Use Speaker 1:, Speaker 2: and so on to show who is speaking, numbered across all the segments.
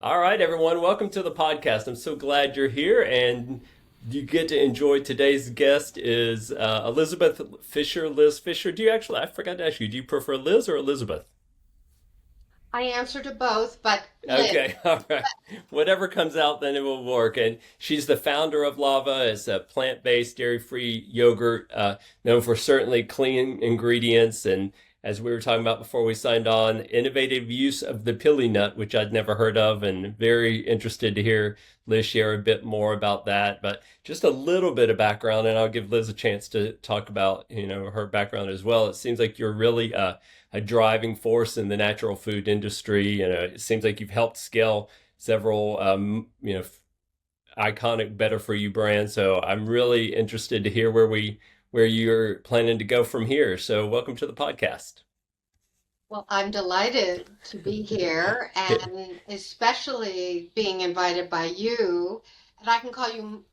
Speaker 1: All right, everyone, welcome to the podcast. I'm so glad you're here, and you get to enjoy today's guest is Elizabeth Fisher, Liz Fisher. I forgot to ask you, do you prefer Liz or Elizabeth?
Speaker 2: I answer to both, but Liz.
Speaker 1: Okay, all right. Whatever comes out, then it will work. And she's the founder of Lava. It's a plant-based, dairy-free yogurt, known for certainly clean ingredients. And as we were talking about before we signed on, innovative use of the pili nut, which I'd never heard of, and very interested to hear Liz share a bit more about that. But just a little bit of background, and I'll give Liz a chance to talk about, her background as well. It seems like you're really a driving force in the natural food industry. It seems like you've helped scale several, iconic Better For You brands. So I'm really interested to hear where you're planning to go from here. So welcome to the podcast.
Speaker 2: Well, I'm delighted to be here and especially being invited by you. And I can call you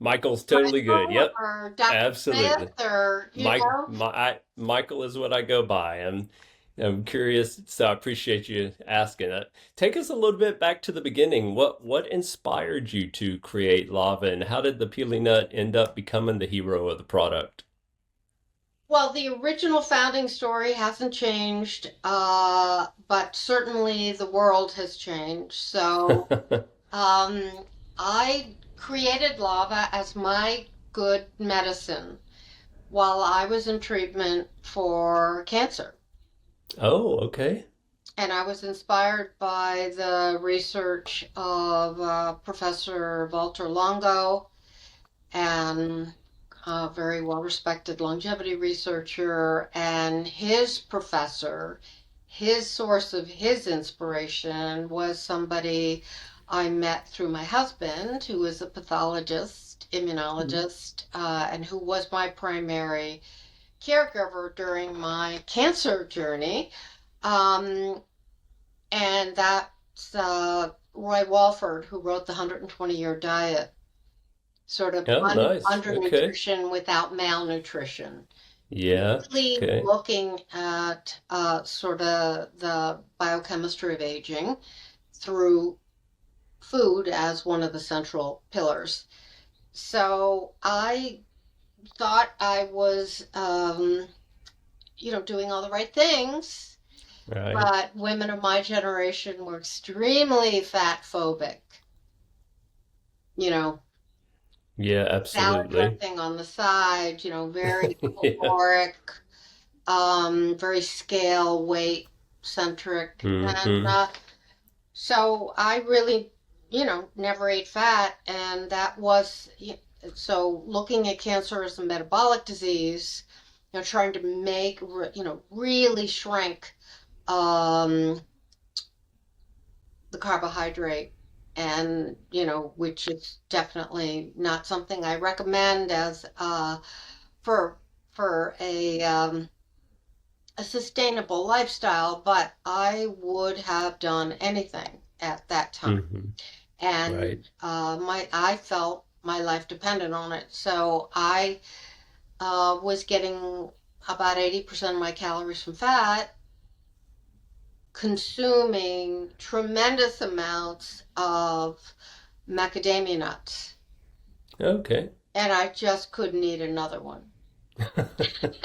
Speaker 1: Michael's totally good.
Speaker 2: Michael
Speaker 1: Yep,
Speaker 2: or Dr. Smith
Speaker 1: absolutely.
Speaker 2: or,
Speaker 1: Michael is what I go by. I'm curious, so I appreciate you asking it. Take us a little bit back to the beginning. What inspired you to create Lava, and how did the peeling nut end up becoming the hero of the product?
Speaker 2: Well, the original founding story hasn't changed, but certainly the world has changed. So I created lava as my good medicine while I was in treatment for cancer.
Speaker 1: Oh, okay.
Speaker 2: And I was inspired by the research of Professor Walter Longo and a very well-respected longevity researcher and his professor. His source of his inspiration was somebody I met through my husband, who is a pathologist, immunologist, and who was my primary caregiver during my cancer journey. Um, and that's Roy Walford, who wrote the 120-year diet, sort of
Speaker 1: Oh, nice. Okay.
Speaker 2: undernutrition without malnutrition.
Speaker 1: Yeah.
Speaker 2: Really
Speaker 1: Okay.
Speaker 2: looking at sort of the biochemistry of aging through food as one of the central pillars. So I thought I was, doing all the right things,
Speaker 1: Right.
Speaker 2: but women of my generation were extremely fat phobic, you know,
Speaker 1: Yeah,
Speaker 2: salad
Speaker 1: absolutely.
Speaker 2: dressing on the side, very
Speaker 1: Yeah.
Speaker 2: caloric, very scale weight centric. And
Speaker 1: Hmm.
Speaker 2: so I really, never ate fat. And that was, so looking at cancer as a metabolic disease, trying to make, really shrink um, the carbohydrate and which is definitely not something I recommend as for a sustainable lifestyle, but I would have done anything at that time.
Speaker 1: Hmm.
Speaker 2: And
Speaker 1: Right.
Speaker 2: I felt my life depended on it. So I was getting about 80% of my calories from fat, consuming tremendous amounts of macadamia nuts.
Speaker 1: Okay.
Speaker 2: And I just couldn't eat another one. One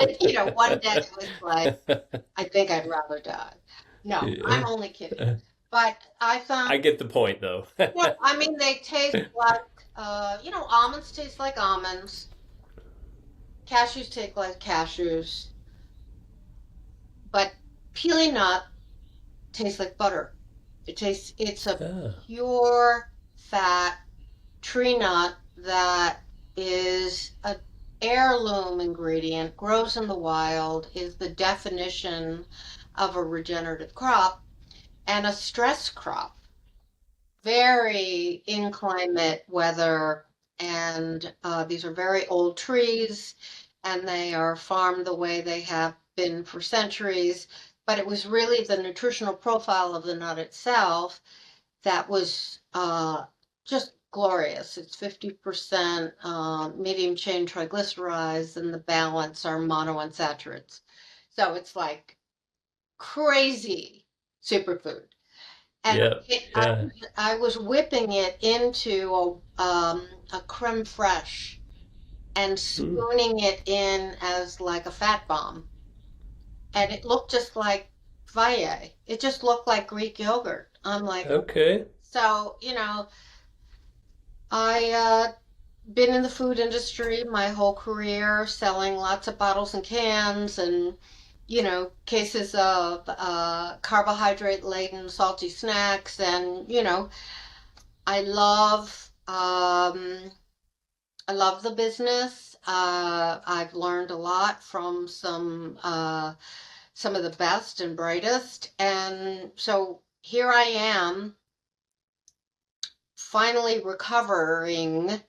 Speaker 2: day it was like, I think I'd rather die. No, I'm
Speaker 1: Yeah.
Speaker 2: only kidding. But I found,
Speaker 1: I get the point, though.
Speaker 2: I mean, they taste like, almonds taste like almonds, cashews taste like cashews, but peeling nut tastes like butter. It's a
Speaker 1: Ah.
Speaker 2: pure fat tree nut that is a heirloom ingredient, grows in the wild, is the definition of a regenerative crop and a stress crop. Very inclement weather, and these are very old trees, and they are farmed the way they have been for centuries. But it was really the nutritional profile of the nut itself that was just glorious. It's 50% medium chain triglycerides, and the balance are monounsaturates. So it's like crazy superfood. And
Speaker 1: Yep. Yeah.
Speaker 2: I was whipping it into a creme fraiche and
Speaker 1: Hmm.
Speaker 2: spooning it in as like a fat bomb. And it looked just like Valle. It just looked like Greek yogurt. I'm like,
Speaker 1: Okay.
Speaker 2: so, I been in the food industry my whole career, selling lots of bottles and cans and, cases of carbohydrate laden salty snacks. And, I love, I love the business. I've learned a lot from some of the best and brightest. And so here I am, finally recovering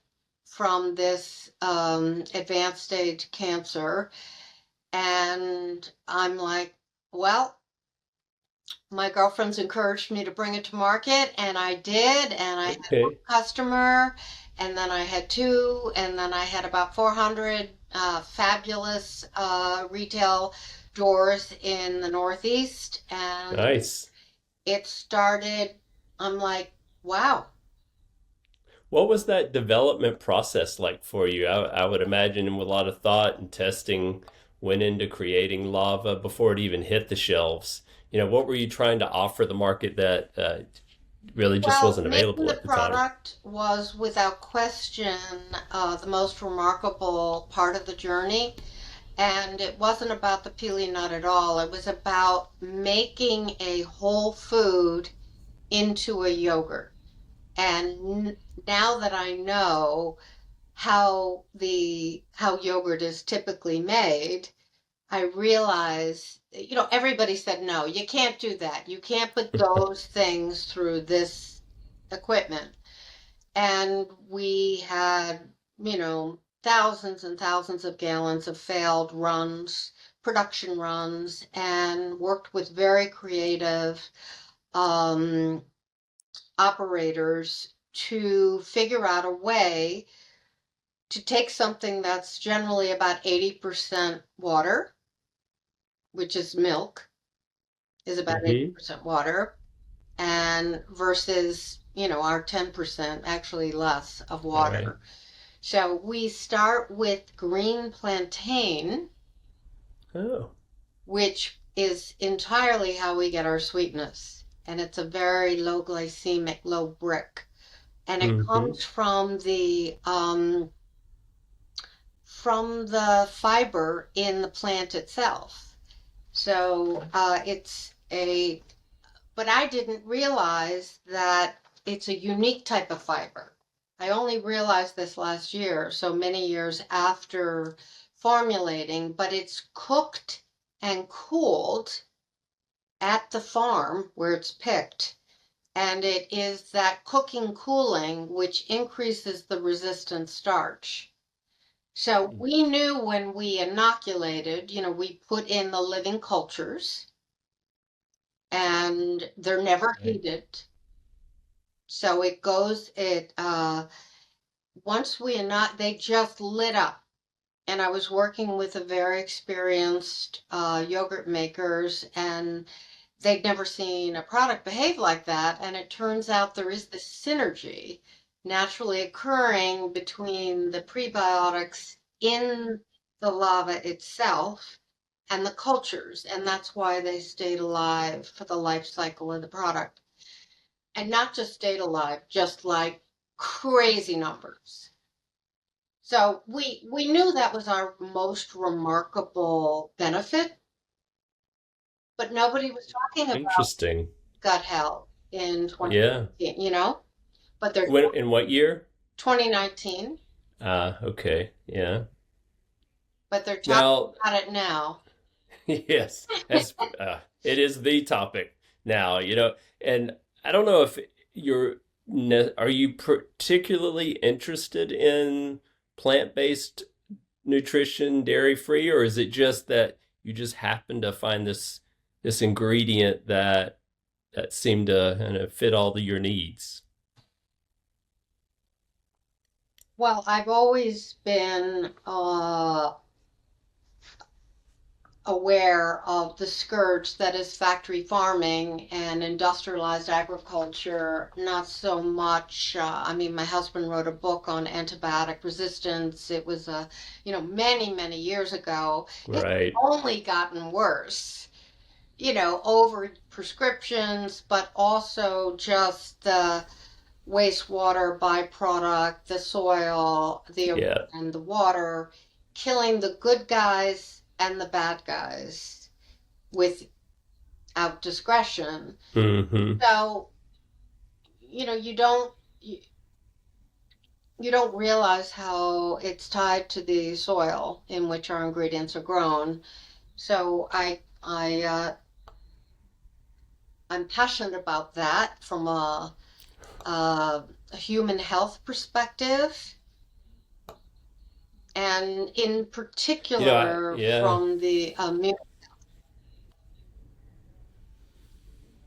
Speaker 2: from this advanced stage cancer. And I'm like, well, my girlfriends encouraged me to bring it to market, and I did. And I had one
Speaker 1: Okay.
Speaker 2: customer, and then I had two, and then I had about 400 fabulous retail doors in the Northeast. And
Speaker 1: Nice.
Speaker 2: it started, I'm like, wow.
Speaker 1: What was that development process like for you? I would imagine with a lot of thought and testing went into creating Lava before it even hit the shelves. What were you trying to offer the market that really just
Speaker 2: Well,
Speaker 1: wasn't
Speaker 2: making
Speaker 1: available
Speaker 2: the
Speaker 1: at the time?
Speaker 2: product was without question the most remarkable part of the journey. And it wasn't about the Pili nut at all. It was about making a whole food into a yogurt. And now that I know how yogurt is typically made, I realize, everybody said, no, you can't do that. You can't put those things through this equipment. And we had, thousands and thousands of gallons of failed runs, production runs, and worked with very creative um, operators to figure out a way to take something that's generally about 80% water, which is milk, is about
Speaker 1: Hmm.
Speaker 2: 80% water, and versus, our 10%, actually less of
Speaker 1: Right.
Speaker 2: water. So we start with green plantain,
Speaker 1: Oh.
Speaker 2: which is entirely how we get our sweetness. And it's a very low glycemic, low brick. And it
Speaker 1: Hmm.
Speaker 2: comes from the fiber in the plant itself. So but I didn't realize that it's a unique type of fiber. I only realized this last year, so many years after formulating, but it's cooked and cooled at the farm where it's picked. And it is that cooking cooling which increases the resistant starch. So we knew when we inoculated, we put in the living cultures and they're never
Speaker 1: Right.
Speaker 2: heated. So it goes, once they just lit up. And I was working with a very experienced yogurt makers, and they'd never seen a product behave like that. And it turns out there is this synergy naturally occurring between the prebiotics in the lava itself and the cultures. And that's why they stayed alive for the life cycle of the product. And not just stayed alive, just like crazy numbers. So we knew that was our most remarkable benefit, but nobody was talking about
Speaker 1: Interesting.
Speaker 2: gut health in
Speaker 1: Yeah.
Speaker 2: 2019, but they're
Speaker 1: When in what year?
Speaker 2: 2019,
Speaker 1: Okay. Yeah.
Speaker 2: but they're talking
Speaker 1: Now,
Speaker 2: about it now.
Speaker 1: yes, as it is the topic now, and I don't know if you're are you particularly interested in plant-based nutrition, dairy-free, or is it just that you just happen to find this ingredient that seemed to kind of fit your needs?
Speaker 2: Well, I've always been aware of the scourge that is factory farming and industrialized agriculture, not so much. I mean, my husband wrote a book on antibiotic resistance. It was many, many years ago. It's
Speaker 1: Right.
Speaker 2: only gotten worse, over prescriptions, but also just the wastewater byproduct, the soil,
Speaker 1: Yeah.
Speaker 2: and the water, killing the good guys and the bad guys without discretion.
Speaker 1: Hmm.
Speaker 2: So, you, you don't realize how it's tied to the soil in which our ingredients are grown. So I'm passionate about that from a human health perspective, and in particular
Speaker 1: Yeah.
Speaker 2: from the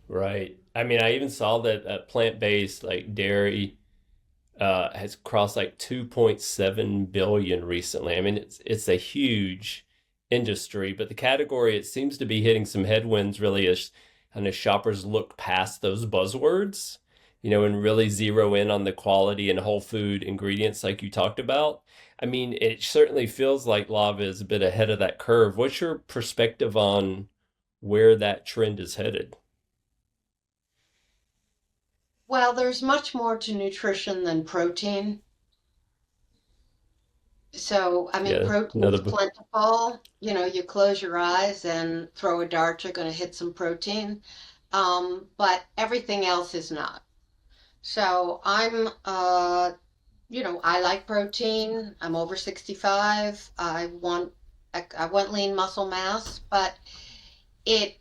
Speaker 1: Right. I mean, I even saw that plant-based like dairy has crossed like 2.7 billion recently. I mean, it's a huge industry, but the category it seems to be hitting some headwinds really as kind of shoppers look past those buzzwords, and really zero in on the quality and whole food ingredients like you talked about. I mean, it certainly feels like Lava is a bit ahead of that curve. What's your perspective on where that trend is headed?
Speaker 2: well, there's much more to nutrition than protein. So, I mean,
Speaker 1: Yeah, another
Speaker 2: protein's plentiful. You close your eyes and throw a dart, you're going to hit some protein. But everything else is not. So I like protein. I'm over 65. I want lean muscle mass, but it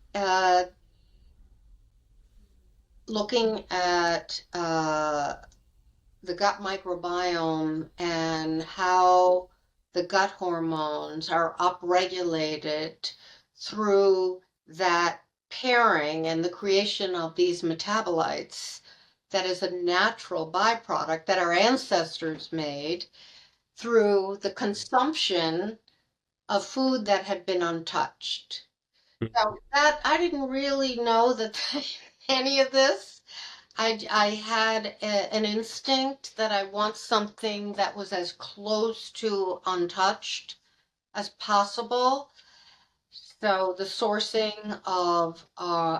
Speaker 2: looking at the gut microbiome and how the gut hormones are upregulated through that pairing and the creation of these metabolites that is a natural byproduct that our ancestors made through the consumption of food that had been untouched. So that I didn't really know that any of this. I had an instinct that I want something that was as close to untouched as possible. So the sourcing of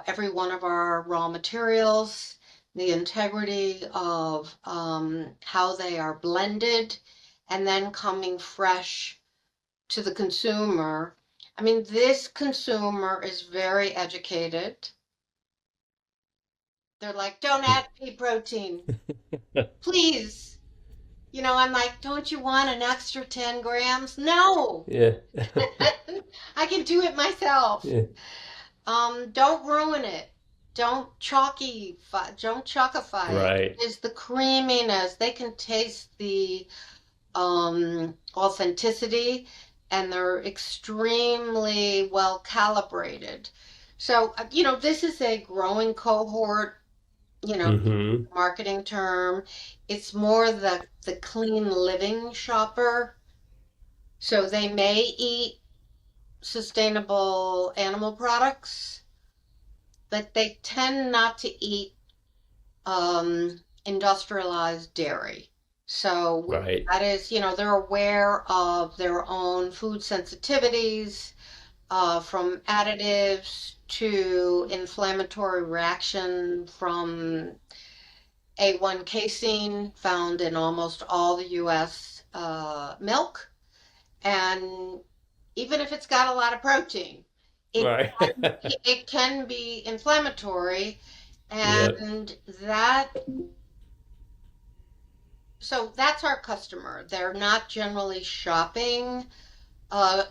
Speaker 2: every one of our raw materials, the integrity of how they are blended, and then coming fresh to the consumer. I mean, this consumer is very educated. They're like, don't add pea protein, please. I'm like, don't you want an extra 10 grams? No,
Speaker 1: yeah.
Speaker 2: I can do it myself.
Speaker 1: Yeah.
Speaker 2: Don't ruin it. Don't chalkify it.
Speaker 1: Right.
Speaker 2: It's the creaminess. They can taste the authenticity, and they're extremely well calibrated. So, this is a growing cohort,
Speaker 1: Hmm.
Speaker 2: marketing term. It's more the clean living shopper. So they may eat sustainable animal products, but they tend not to eat industrialized dairy. So
Speaker 1: Right.
Speaker 2: that is, they're aware of their own food sensitivities, from additives to inflammatory reaction from A1 casein found in almost all the US milk. And even if it's got a lot of protein, it
Speaker 1: Right.
Speaker 2: it can be inflammatory,
Speaker 1: Yep.
Speaker 2: and that so that's our customer. They're not generally shopping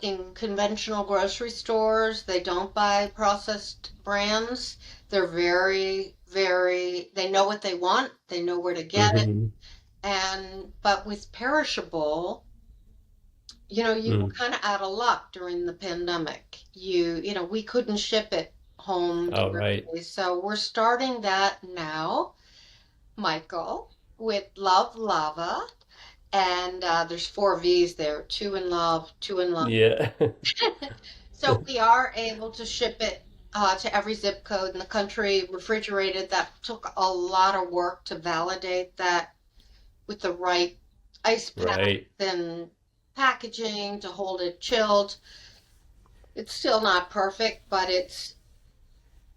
Speaker 2: in conventional grocery stores. They don't buy processed brands. They're very, very, they know what they want. They know where to get it.
Speaker 1: Hmm.
Speaker 2: But with perishable, you were
Speaker 1: Mm.
Speaker 2: kind of out of luck during the pandemic. We couldn't ship it home to
Speaker 1: All right.
Speaker 2: everybody. So we're starting that now, Michael, with Love Lava. And there's four V's there, two in love, two in love.
Speaker 1: Yeah.
Speaker 2: So we are able to ship it to every zip code in the country, refrigerated. That took a lot of work to validate that with the right ice pack
Speaker 1: Right.
Speaker 2: and packaging to hold it chilled. It's still not perfect, but it's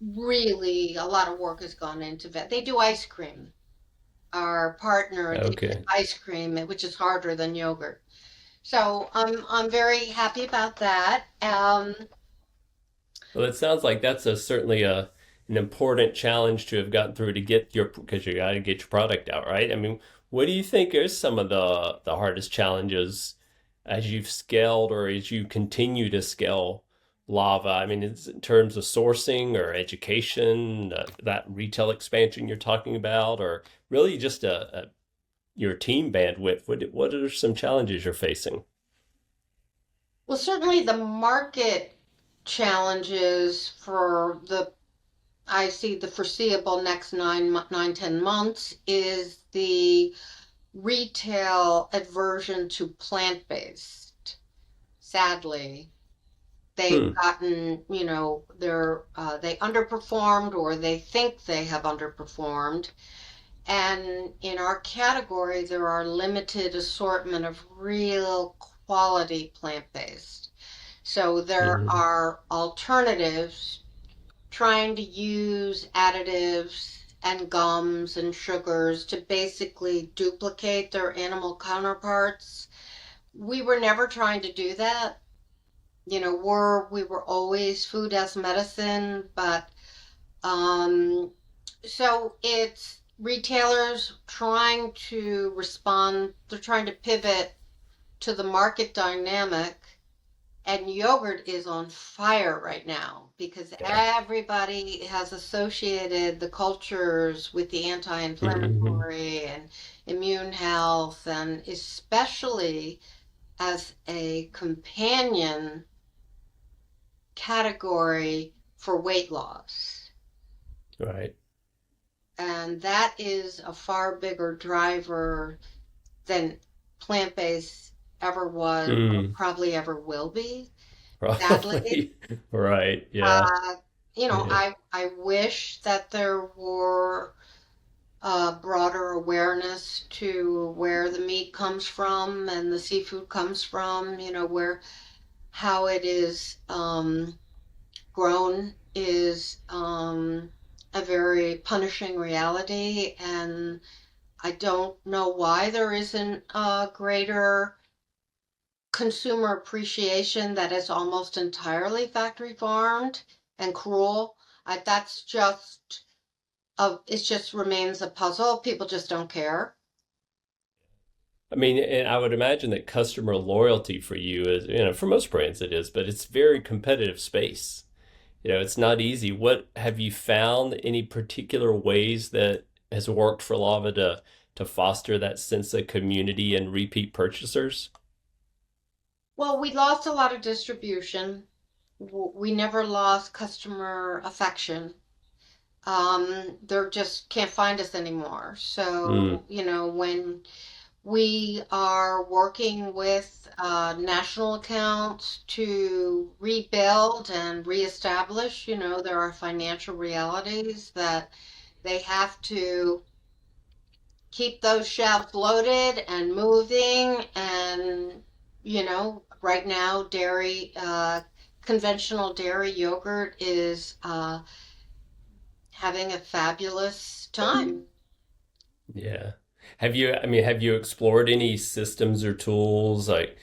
Speaker 2: really a lot of work has gone into it. They do ice cream. Our partner, they did
Speaker 1: Okay.
Speaker 2: ice cream, which is harder than yogurt. So I'm very happy about that.
Speaker 1: Well, it sounds like that's certainly an important challenge to have gotten through to get your because you got to get your product out, right? I mean, what do you think are some of the hardest challenges as you've scaled or as you continue to scale Lava? I mean, it's in terms of sourcing or education, that retail expansion you're talking about, or really just your team bandwidth. What are some challenges you're facing?
Speaker 2: Well, certainly the market challenges for I see the foreseeable next 10 months is the retail aversion to plant-based. Sadly, they've
Speaker 1: Hmm.
Speaker 2: gotten, they underperformed or they think they have underperformed. And in our category, there are limited assortment of real quality plant-based. So there
Speaker 1: Hmm.
Speaker 2: are alternatives trying to use additives and gums and sugars to basically duplicate their animal counterparts. We were never trying to do that. We were always food as medicine, but um, so it's retailers trying to respond, they're trying to pivot to the market dynamic. And yogurt is on fire right now because
Speaker 1: Yeah.
Speaker 2: everybody has associated the cultures with the
Speaker 1: Hmm.
Speaker 2: anti-inflammatory and immune health, and especially as a companion category for weight loss.
Speaker 1: Right.
Speaker 2: And that is a far bigger driver than plant-based ever was or
Speaker 1: Hmm.
Speaker 2: probably ever will be, sadly.
Speaker 1: Probably. Right. Yeah.
Speaker 2: Uh,
Speaker 1: Yeah.
Speaker 2: I wish that there were broader awareness to where the meat comes from and the seafood comes from, where how it is grown is a very punishing reality. And I don't know why there isn't a greater consumer appreciation that is almost entirely factory farmed and cruel. That's just it just remains a puzzle. People just don't care.
Speaker 1: I mean, and I would imagine that customer loyalty for you is, for most brands it is, but it's very competitive space. It's not easy. What have you found any particular ways that has worked for Lava to foster that sense of community and repeat purchasers?
Speaker 2: Well, we lost a lot of distribution. We never lost customer affection. They just can't find us anymore.
Speaker 1: Mm.
Speaker 2: So, when we are working with national accounts to rebuild and reestablish. There are financial realities that they have to keep those shelves loaded and moving. And, right now, conventional dairy yogurt is having a fabulous time.
Speaker 1: Yeah. Have you explored any systems or tools like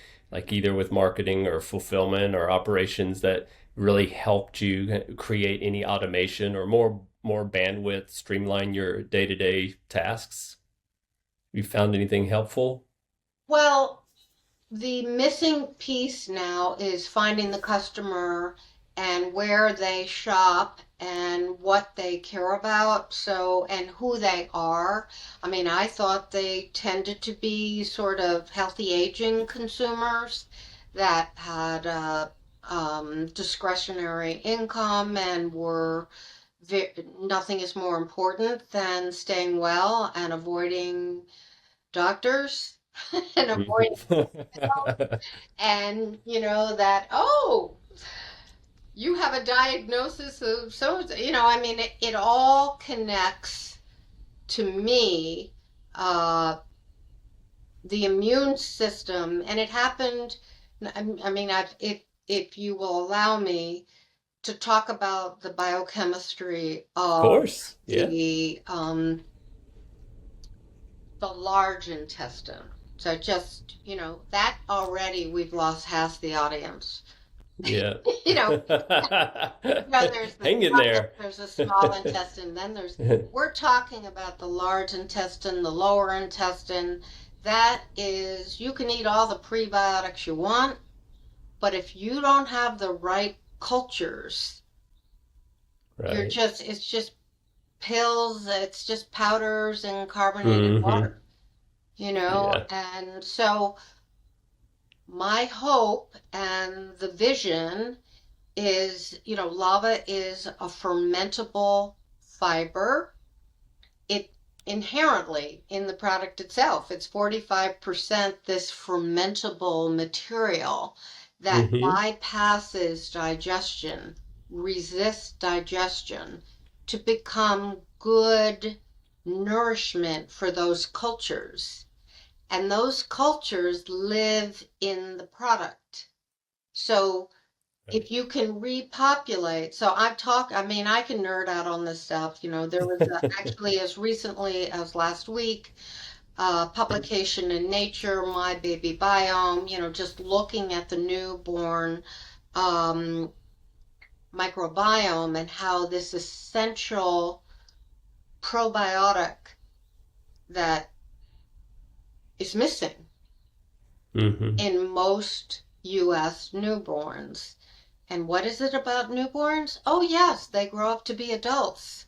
Speaker 1: either with marketing or fulfillment or operations that really helped you create any automation or more bandwidth, streamline your day-to-day tasks? You found anything helpful?
Speaker 2: Well, the missing piece now is finding the customer and where they shop and what they care about, so, and who they are. I mean, I thought they tended to be sort of healthy aging consumers that had discretionary income and nothing is more important than staying well and avoiding doctors and avoiding
Speaker 1: Mhm.
Speaker 2: and that, oh, you have a diagnosis of so, I mean, it all connects to me, uh, the immune system, and it happened. I mean, if you will allow me to talk about the biochemistry
Speaker 1: Of
Speaker 2: of
Speaker 1: course. Yeah.
Speaker 2: the large intestine. So just, that already we've lost half the audience.
Speaker 1: Yeah.
Speaker 2: You know, there's the
Speaker 1: Hang in
Speaker 2: stomach,
Speaker 1: there.
Speaker 2: there's the small intestine, then we're talking about the large intestine, the lower intestine. That is, you can eat all the prebiotics you want, but if you don't have the right cultures,
Speaker 1: Right.
Speaker 2: it's just pills, it's just powders and carbonated
Speaker 1: Hmm.
Speaker 2: water,
Speaker 1: Yeah.
Speaker 2: and so my hope and the vision is, lava is a fermentable fiber. It inherently in the product itself, it's 45% this fermentable material that
Speaker 1: Hmm.
Speaker 2: bypasses digestion, resists digestion to become good nourishment for those cultures. And those cultures live in the product. So
Speaker 1: Right.
Speaker 2: if you can repopulate, so I mean, I can nerd out on this stuff. There was actually as recently as last week, a publication in Nature, My Baby Biome, just looking at the newborn um, microbiome and how this essential probiotic that is missing
Speaker 1: Hmm.
Speaker 2: in most US newborns. And what is it about newborns? Oh, yes, they grow up to be adults.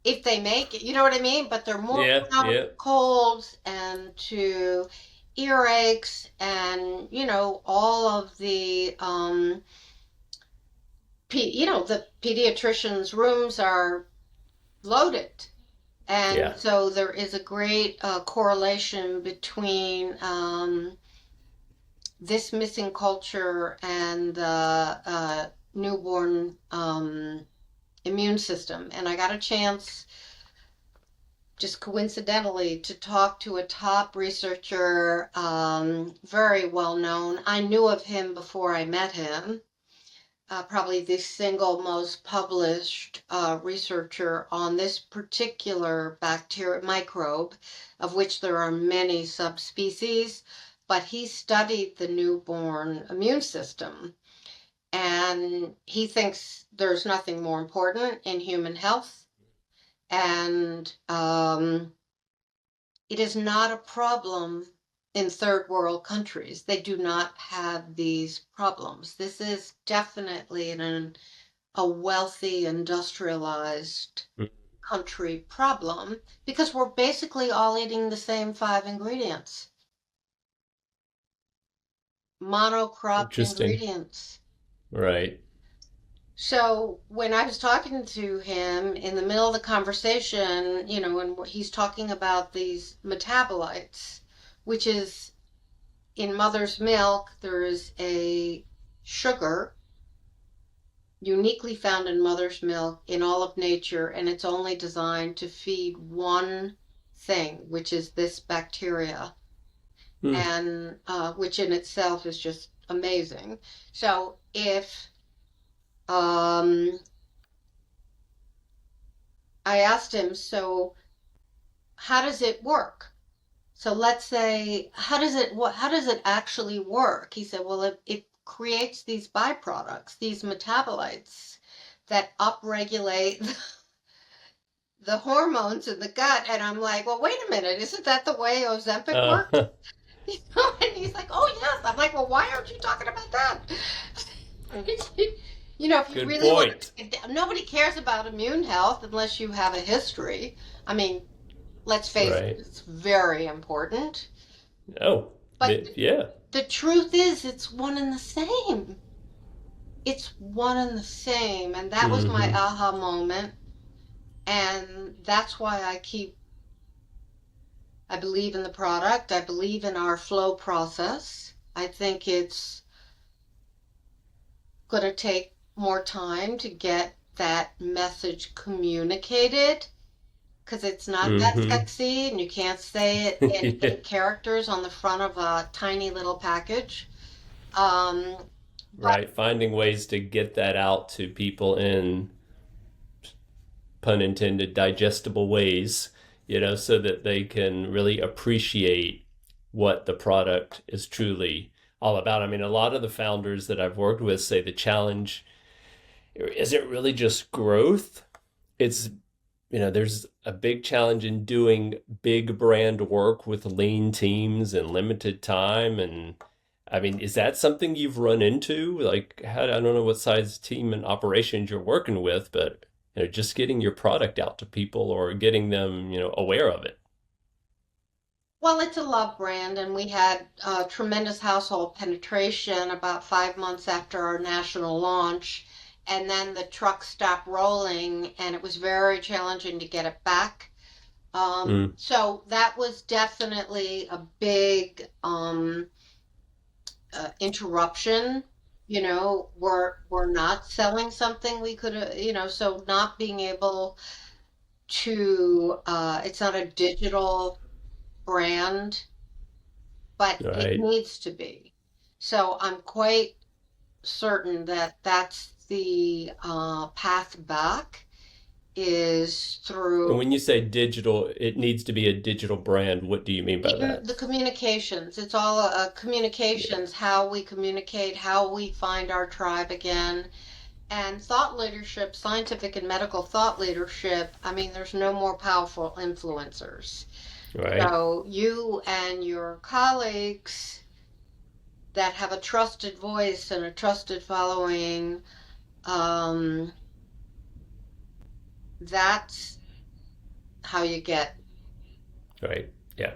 Speaker 2: If they make it, you know what I mean? But they're more
Speaker 1: Yeah.
Speaker 2: prone
Speaker 1: Yeah.
Speaker 2: to colds and to earaches and, all of the, the pediatrician's rooms are loaded. And
Speaker 1: Yeah.
Speaker 2: so there is a great correlation between this missing culture and the newborn immune system. And I got a chance, just coincidentally, to talk to a top researcher, very well known. I knew of him before I met him. Probably the single most published researcher on this particular bacteria microbe, of which there are many subspecies, but he studied the newborn immune system. And he thinks there's nothing more important in human health. And it is not a problem in third world countries. They do not have these problems. This is definitely a wealthy, industrialized country problem because we're basically all eating the same five ingredients, monocrop
Speaker 1: Interesting.
Speaker 2: ingredients.
Speaker 1: Right.
Speaker 2: So when I was talking to him in the middle of the conversation, and he's talking about these metabolites, which is in mother's milk, there is a sugar uniquely found in mother's milk in all of nature, and it's only designed to feed one thing, which is this bacteria,
Speaker 1: Hmm.
Speaker 2: and which in itself is just amazing. So if um, I asked him, so how does it work? So let's say, how does it actually work? He said, well, it creates these byproducts, these metabolites that upregulate the hormones in the gut. And I'm like, well, wait a minute, isn't that the way Ozempic works?
Speaker 1: Uh,
Speaker 2: And he's like, oh, yes. I'm like, well, why aren't you talking about that? If you
Speaker 1: Good
Speaker 2: really want
Speaker 1: point.
Speaker 2: to, nobody cares about immune health unless you have a history. I mean, let's face it,
Speaker 1: Right.
Speaker 2: it's very important.
Speaker 1: Oh,
Speaker 2: But
Speaker 1: yeah.
Speaker 2: the truth is, it's one and the same. It's one and the same. And that was my
Speaker 1: Hmm.
Speaker 2: aha moment. And that's why I believe in the product. I believe in our flow process. I think it's going to take more time to get that message communicated because it's not that
Speaker 1: Mm-hmm.
Speaker 2: sexy and you can't say it in
Speaker 1: Yeah.
Speaker 2: 8 characters on the front of a tiny little package. Um, but
Speaker 1: Right. Finding ways to get that out to people in, pun intended, digestible ways, so that they can really appreciate what the product is truly all about. I mean, a lot of the founders that I've worked with say the challenge isn't really just growth. It's, there's a big challenge in doing big brand work with lean teams and limited time. And I mean, is that something you've run into? Like, I don't know what size team and operations you're working with, but just getting your product out to people or getting them, aware of it.
Speaker 2: well, it's a love brand, and we had tremendous household penetration about 5 months after our national launch. And then the truck stopped rolling, and it was very challenging to get it back.
Speaker 1: Mm,
Speaker 2: So that was definitely a big interruption. We're not selling something we could, so not being able to, it's not a digital brand, but it
Speaker 1: right.
Speaker 2: needs to be. So I'm quite certain that that's the path back is
Speaker 1: And
Speaker 2: through
Speaker 1: when you say digital, it needs to be a digital brand. What do you mean by that?
Speaker 2: the communications. It's all
Speaker 1: Yeah.
Speaker 2: communications, how we communicate, how we find our tribe again. And thought leadership, scientific and medical thought leadership, I mean, there's no more powerful influencers.
Speaker 1: Right.
Speaker 2: So you and your colleagues that have a trusted voice and a trusted following, um, that's how you get.
Speaker 1: Right. Yeah.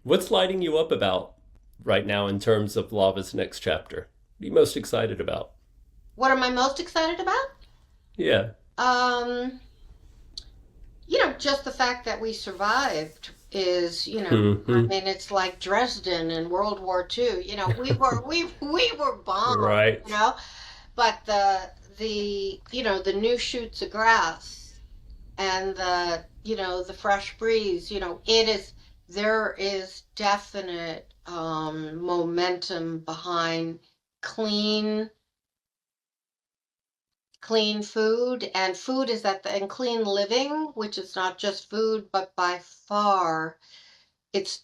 Speaker 1: What's lighting you up about right now in terms of Lava's next chapter? What are you most excited about?
Speaker 2: What am I most excited about?
Speaker 1: Yeah.
Speaker 2: Um, just the fact that we survived is, I
Speaker 1: Hmm.
Speaker 2: mean, it's like Dresden in World War II. We were bombed,
Speaker 1: Right.
Speaker 2: but the new shoots of grass and the fresh breeze, there is definite momentum behind clean clean food, and food is and clean living, which is not just food, but by far it's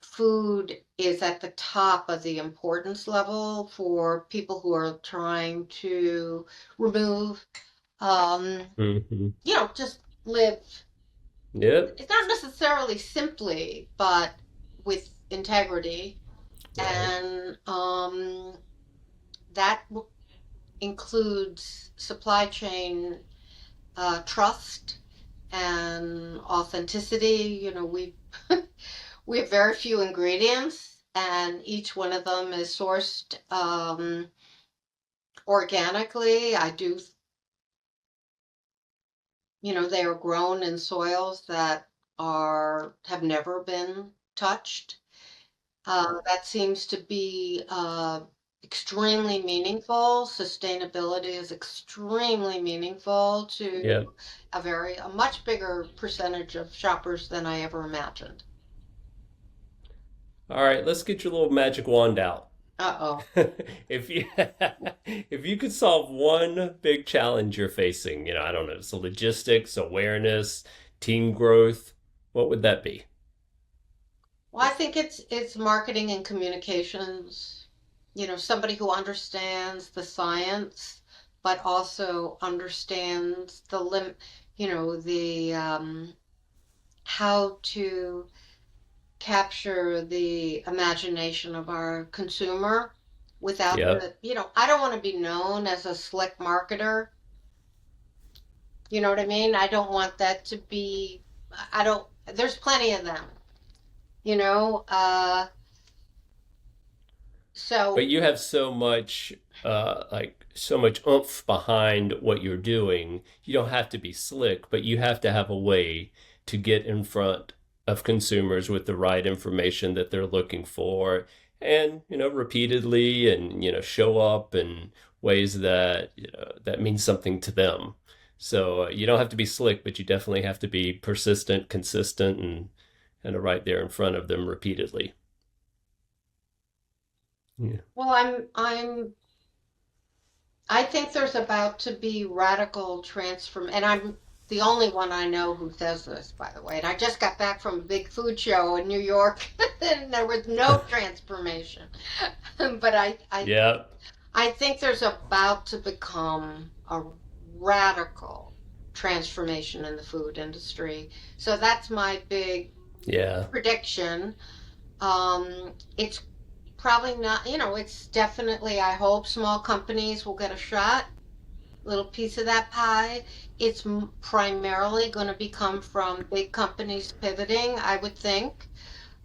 Speaker 2: food is at the top of the importance level for people who are trying to remove, um,
Speaker 1: Hmm.
Speaker 2: just live.
Speaker 1: Yep.
Speaker 2: It's not necessarily simply, but with integrity.
Speaker 1: Right.
Speaker 2: And that includes supply chain trust and authenticity. We have very few ingredients, and each one of them is sourced organically. They are grown in soils that are have never been touched. That seems to be extremely meaningful. Sustainability is extremely meaningful to
Speaker 1: Yep.
Speaker 2: a much bigger percentage of shoppers than I ever imagined.
Speaker 1: All right, let's get your little magic wand out.
Speaker 2: Uh-oh.
Speaker 1: if you if you could solve one big challenge you're facing, I don't know, so logistics, awareness, team growth, what would that be?
Speaker 2: Well, I think it's marketing and communications. Somebody who understands the science, but also understands the how to capture the imagination of our consumer without
Speaker 1: Yep.
Speaker 2: I don't want to be known as a slick marketer. You know what I mean? I don't want that to be, I don't, there's plenty of them, you know?
Speaker 1: But
Speaker 2: So
Speaker 1: you have so much like so much oomph behind what you're doing. You don't have to be slick, but you have to have a way to get in front of consumers with the right information that they're looking for and repeatedly, and show up in ways that that means something to them. So you don't have to be slick, but you definitely have to be persistent, consistent, and right there in front of them repeatedly. Yeah.
Speaker 2: Well, I think there's about to be radical transform, and I'm the only one I know who says this, by the way. And I just got back from a big food show in New York, and there was no transformation. But
Speaker 1: Yeah.
Speaker 2: I think there's about to become a radical transformation in the food industry. So that's my big
Speaker 1: Yeah.
Speaker 2: prediction. It's probably not, it's definitely, I hope small companies will get a shot, little piece of that pie. It's primarily going to become from big companies pivoting, I would think.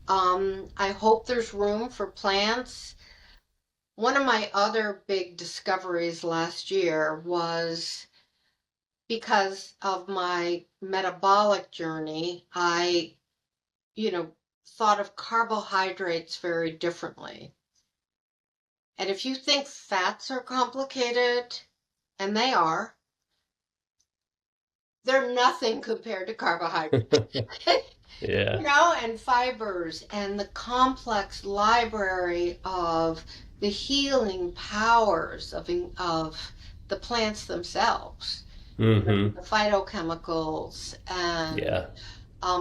Speaker 2: I hope there's room for plants. One of my other big discoveries last year was because of my metabolic journey, I, you know, thought of carbohydrates very differently. And if you think fats are complicated, and they are, they're nothing compared to carbohydrates.
Speaker 1: Yeah.
Speaker 2: And fibers and the complex library of the healing powers of the plants themselves,
Speaker 1: Hmm.
Speaker 2: the phytochemicals. And
Speaker 1: Yeah.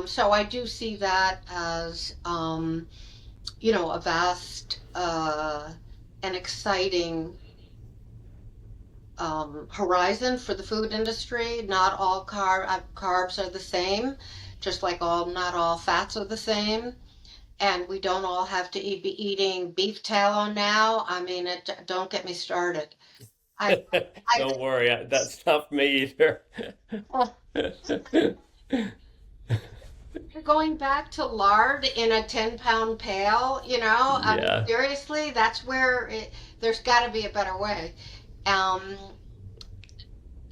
Speaker 2: so I do see that as, a vast and exciting horizon for the food industry. Not all carbs are the same, just like not all fats are the same. And we don't all have to be eating beef tallow now. I mean, don't get me started. I, I,
Speaker 1: Don't worry, that's not me either.
Speaker 2: Going back to lard in a 10-pound pail, I mean,
Speaker 1: Yeah.
Speaker 2: seriously, that's where there's got to be a better way. Um,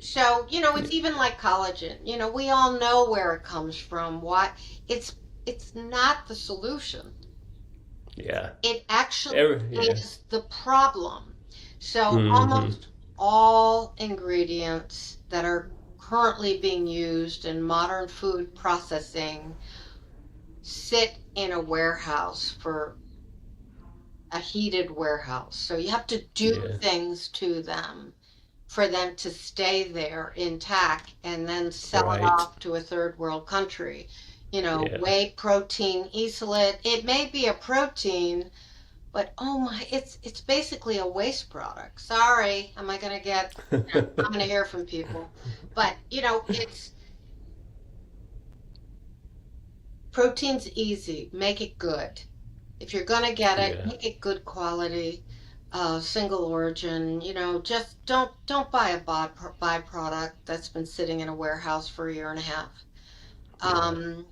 Speaker 2: So, it's even like collagen. We all know where it comes from. It's it's not the solution.
Speaker 1: Yeah.
Speaker 2: It actually
Speaker 1: Yeah.
Speaker 2: is the problem. So,
Speaker 1: Hmm.
Speaker 2: almost all ingredients that are currently being used in modern food processing sit in a warehouse for a heated warehouse. So you have to do
Speaker 1: Yeah.
Speaker 2: things to them for them to stay there intact and then sell it
Speaker 1: Right.
Speaker 2: off to a third world country.
Speaker 1: Yeah.
Speaker 2: Whey protein, isolate. It may be a protein, but oh my, it's basically a waste product. Sorry, am I gonna get? I'm gonna hear from people, but it's protein's easy. Make it good. If you're gonna get it,
Speaker 1: Yeah.
Speaker 2: make it good quality, single origin. Just don't buy a byproduct that's been sitting in a warehouse for a year and a half.
Speaker 1: Yeah.
Speaker 2: Um,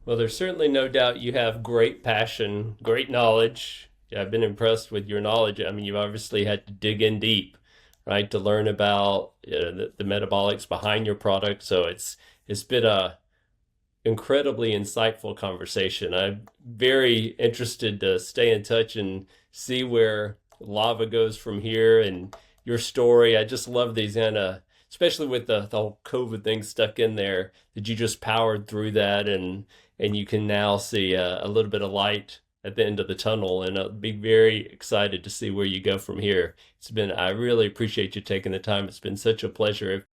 Speaker 1: Well, there's certainly no doubt you have great passion, great knowledge. Yeah, I've been impressed with your knowledge. I mean, you've obviously had to dig in deep, right, to learn about the metabolics behind your product. So it's been a incredibly insightful conversation. I'm very interested to stay in touch and see where Lava goes from here and your story. I just love these, Anna, especially with the whole COVID thing stuck in there, that you just powered through that, and you can now see a little bit of light at the end of the tunnel. And I'll be very excited to see where you go from here. I really appreciate you taking the time. It's been such a pleasure.